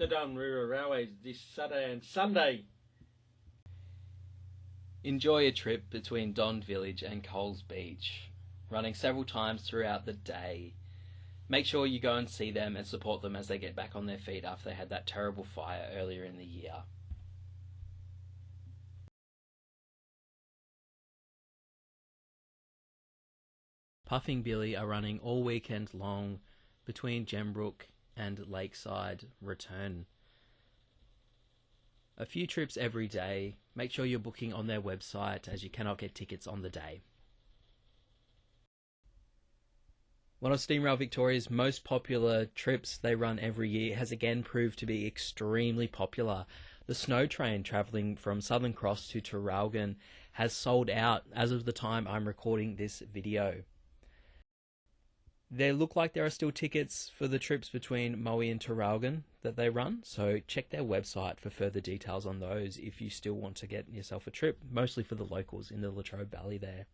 the Bellarine Railway this Saturday and Sunday. Enjoy a trip between Don Village and Coles Beach, running several times throughout the day. Make sure you go and see them and support them as they get back on their feet after they had that terrible fire earlier in the year. Puffing Billy are running all weekend long between Gembrook and Lakeside Return. A few trips every day. Make sure you're booking on their website as you cannot get tickets on the day. One of STEAMRAIL Victoria's most popular trips they run every year has again proved to be extremely popular. The snow train travelling from Southern Cross to Traralgon has sold out as of the time I'm recording this video. There look like there are still tickets for the trips between Moe and Traralgon that they run, so check their website for further details on those if you still want to get yourself a trip, mostly for the locals in the Latrobe Valley there.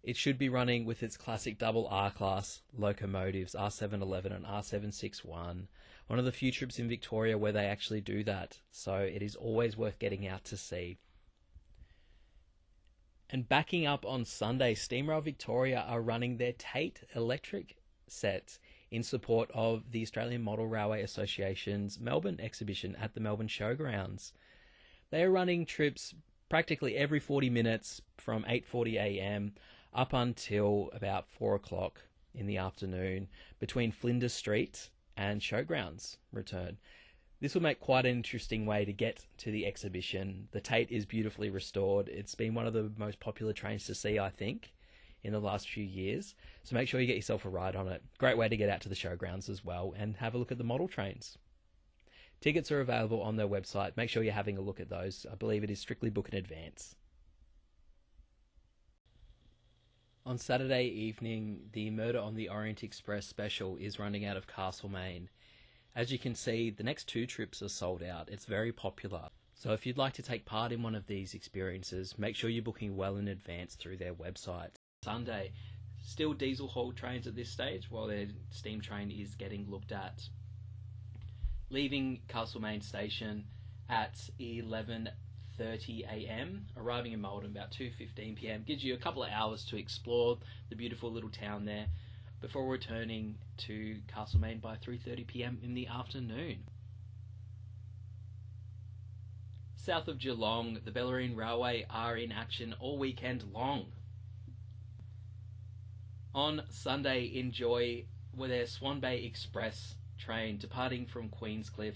It should be running with its classic double R-Class locomotives, R711 and R761, one of the few trips in Victoria where they actually do that, so it is always worth getting out to see. And backing up on Sunday, STEAMRAIL Victoria are running their Tate electric set in support of the Australian Model Railway Association's Melbourne exhibition at the Melbourne Showgrounds. They are running trips practically every 40 minutes from 8:40 a.m. up until about 4 o'clock in the afternoon between Flinders Street and Showgrounds Return. This will make quite an interesting way to get to the exhibition. The Tate is beautifully restored. It's been one of the most popular trains to see, I think, in the last few years. So make sure you get yourself a ride on it. Great way to get out to the showgrounds as well and have a look at the model trains. Tickets are available on their website. Make sure you're having a look at those. I believe it is strictly book in advance. On Saturday evening, the Murder on the Orient Express special is running out of Castlemaine. As you can see, the next two trips are sold out. It's very popular. So if you'd like to take part in one of these experiences, make sure you're booking well in advance through their website. Sunday, still diesel hauled trains at this stage while their steam train is getting looked at. Leaving Castlemaine station at 11:30 a.m, arriving in Malden about 2:15 p.m, gives you a couple of hours to explore the beautiful little town there before returning to Castlemaine by 3:30 p.m. in the afternoon. South of Geelong, the Bellarine Railway are in action all weekend long. On Sunday, enjoy their Swan Bay Express train departing from Queenscliff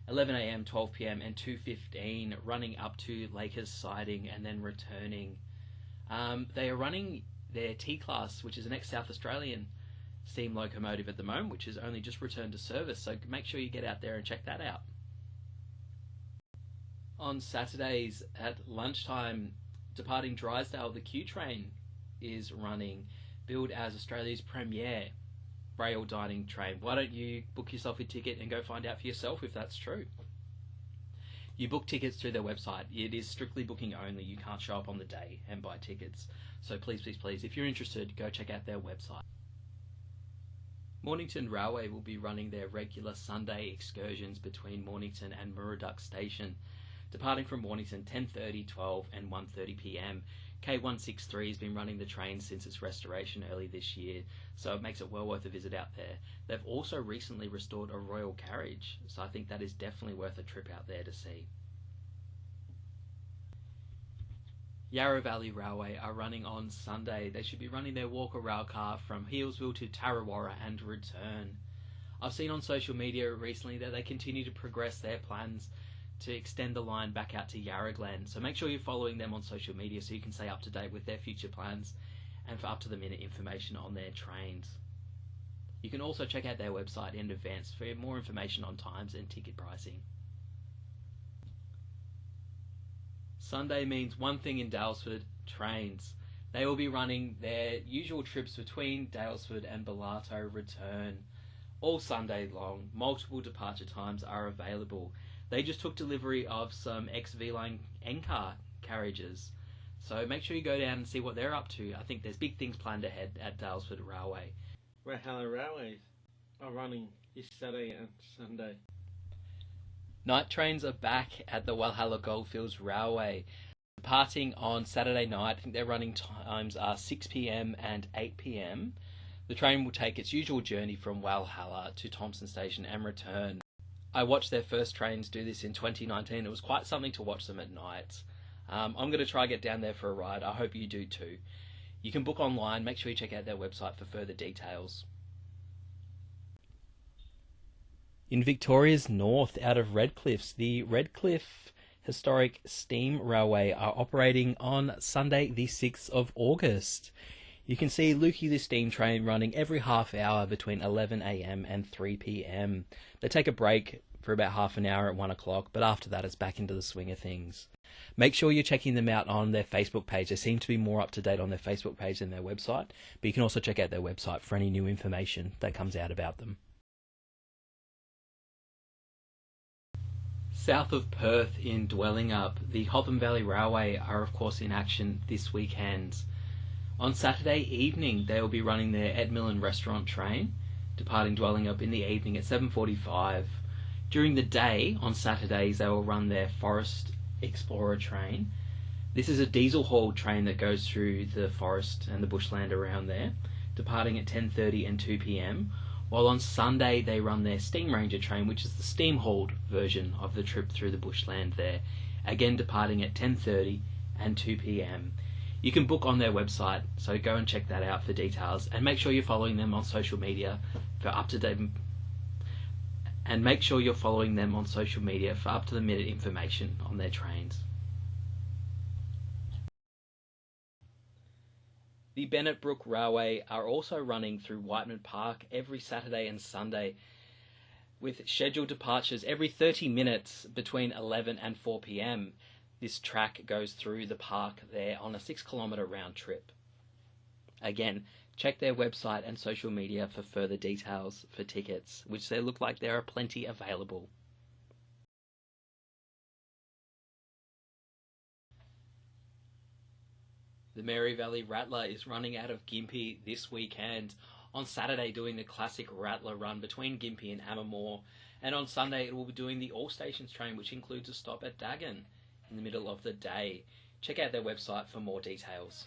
11 a.m, 12 p.m. and 2:15, running up to Lakers Siding and then returning. They are running their T-Class, which is an ex-South Australian steam locomotive at the moment, which has only just returned to service, so make sure you get out there and check that out. On Saturdays at lunchtime, departing Drysdale, the Q train is running, billed as Australia's premier rail dining train. Why don't you book yourself a ticket and go find out for yourself if that's true? You book tickets through their website. It is strictly booking only. You can't show up on the day and buy tickets. So please, please, please, if you're interested, go check out their website. Mornington Railway will be running their regular Sunday excursions between Mornington and Murray Station, departing from Mornington 10:30, 12 and 1:30 p.m. K163 has been running the train since its restoration early this year, so it makes it well worth a visit out there. They've also recently restored a royal carriage, so I think that is definitely worth a trip out there to see. Yarra Valley Railway are running on Sunday. They should be running their Walker rail car from Healesville to Tarrawarra and return. I've seen on social media recently that they continue to progress their plans to extend the line back out to Yarra Glen, so make sure you're following them on social media so you can stay up to date with their future plans and for up-to-the-minute information on their trains. You can also check out their website in advance for more information on times and ticket pricing. Sunday means one thing in Daylesford: trains. They will be running their usual trips between Daylesford and Ballarat return all Sunday long. Multiple departure times are available. They just took delivery of some ex-V-Line N-car carriages, so make sure you go down and see what they're up to. I think there's big things planned ahead at Daylesford Railway. Hello Railways are running this Saturday and Sunday. Night trains are back at the Walhalla Goldfields Railway. Departing on Saturday night, I think their running times are 6 p.m. and 8 p.m. The train will take its usual journey from Walhalla to Thomson Station and return. I watched their first trains do this in 2019. It was quite something to watch them at night. I'm going to try get down there for a ride. I hope you do too. You can book online. Make sure you check out their website for further details. In Victoria's north, out of Redcliffs, the Redcliffe Historic Steam Railway are operating on Sunday the 6th of August. You can see Lukey the steam train running every half hour between 11 a.m. and 3 p.m. They take a break for about half an hour at 1 o'clock, but after that it's back into the swing of things. Make sure you're checking them out on their Facebook page. They seem to be more up to date on their Facebook page than their website, but you can also check out their website for any new information that comes out about them. South of Perth in Dwellingup, the Hotham Valley Railway are of course in action this weekend. On Saturday evening they will be running their Edmillan restaurant train, departing Dwellingup in the evening at 7:45. During the day on Saturdays they will run their Forest Explorer train. This is a diesel-hauled train that goes through the forest and the bushland around there, departing at 10:30 and 2 p.m. While on Sunday they run their Steam Ranger train, which is the steam-hauled version of the trip through the bushland there, again departing at 10:30 and 2 p.m. You can book on their website, so go and check that out for details, and make sure you're following them on social media for up-to-date up-to-the-minute information on their trains. The BENNETT BROOK Railway are also running through Whiteman Park every Saturday and Sunday, with scheduled departures every 30 minutes between 11 and 4 p.m. This track goes through the park there on a 6-kilometre round trip. Again, check their website and social media for further details for tickets, which they look like there are plenty available. The Mary Valley Rattler is running out of Gympie this weekend. On Saturday doing the classic Rattler run between Gympie and Ammermoor, and on Sunday it will be doing the All Stations train, which includes a stop at Dagon in the middle of the day. Check out their website for more details.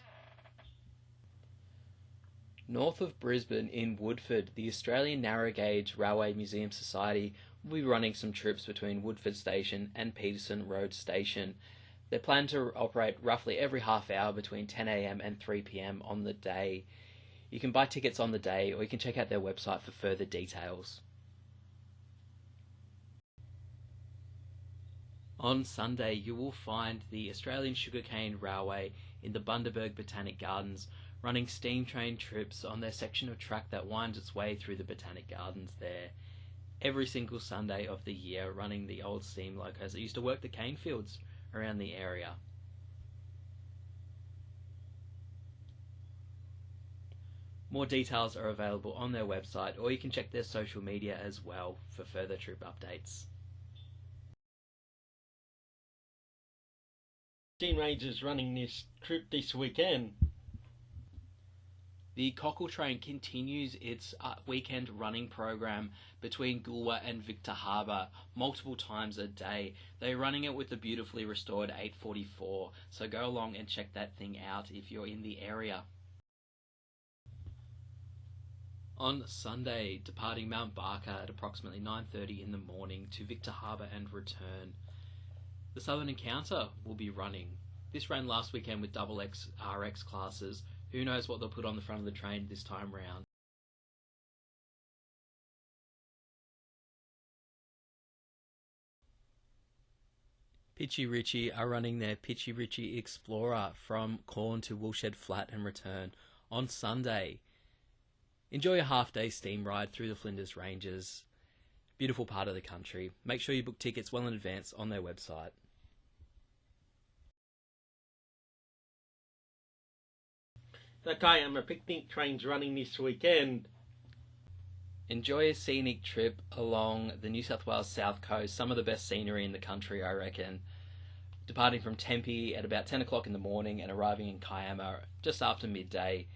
North of Brisbane in Woodford, the Australian Narrow Gauge Railway Museum Society will be running some trips between Woodford Station and Peterson Road Station. They plan to operate roughly every half hour between 10 a.m. and 3 p.m. on the day. You can buy tickets on the day, or you can check out their website for further details. On Sunday, you will find the Australian Sugarcane Railway in the Bundaberg Botanic Gardens running steam train trips on their section of track that winds its way through the Botanic Gardens there. Every single Sunday of the year, running the old steam locos that used to work the cane fields around the area. More details are available on their website, or you can check their social media as well for further trip updates. Steam Rangers running this trip this weekend. The Cockle train continues its weekend running program between Goolwa and Victor Harbour multiple times a day. They're running it with the beautifully restored 844, so go along and check that thing out if you're in the area. On Sunday, departing Mount Barker at approximately 9:30 in the morning to Victor Harbour and return. The Southern Encounter will be running. This ran last weekend with XX RX classes. Who knows what they'll put on the front of the train this time round. Pitchy Ritchie are running their Pitchy Ritchie Explorer from Corn to Woolshed Flat and return on Sunday. Enjoy a half-day steam ride through the Flinders Ranges. Beautiful part of the country. Make sure you book tickets well in advance on their website. The Kayama picnic train's running this weekend. Enjoy a scenic trip along the New South Wales South Coast. Some of the best scenery in the country, I reckon. Departing from Tempe at about 10 o'clock in the morning and arriving in Kiama just after midday.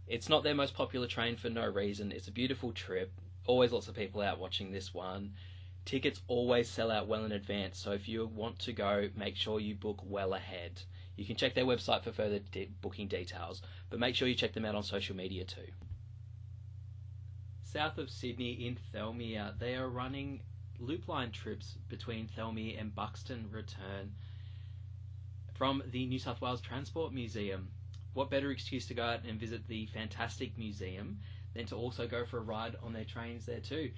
It's not their most popular train for no reason. It's a beautiful trip. Always lots of people out watching this one. Tickets always sell out well in advance, so if you want to go, make sure you book well ahead. You can check their website for further booking details, but make sure you check them out on social media too. South of Sydney in Thelmere, they are running loop line trips between Thelmere and Buxton return from the New South Wales Transport Museum. What better excuse to go out and visit the fantastic museum than to also go for a ride on their trains there too.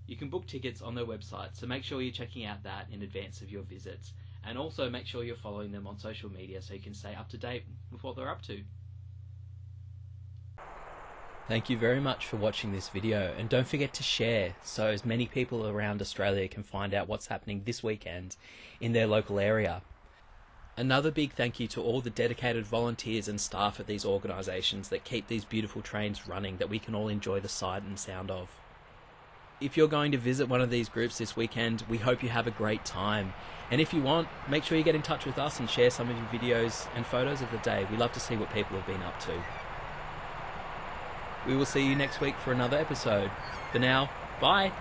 You can book tickets on their website, so make sure you're checking out that in advance of your visits. And also make sure you're following them on social media so you can stay up to date with what they're up to. Thank you very much for watching this video, and don't forget to share so as many people around Australia can find out what's happening this weekend in their local area. Another big thank you to all the dedicated volunteers and staff at these organisations that keep these beautiful trains running that we can all enjoy the sight and sound of. If you're going to visit one of these groups this weekend, we hope you have a great time. And if you want, make sure you get in touch with us and share some of your videos and photos of the day. We love to see what people have been up to. We will see you next week for another episode. For now, bye!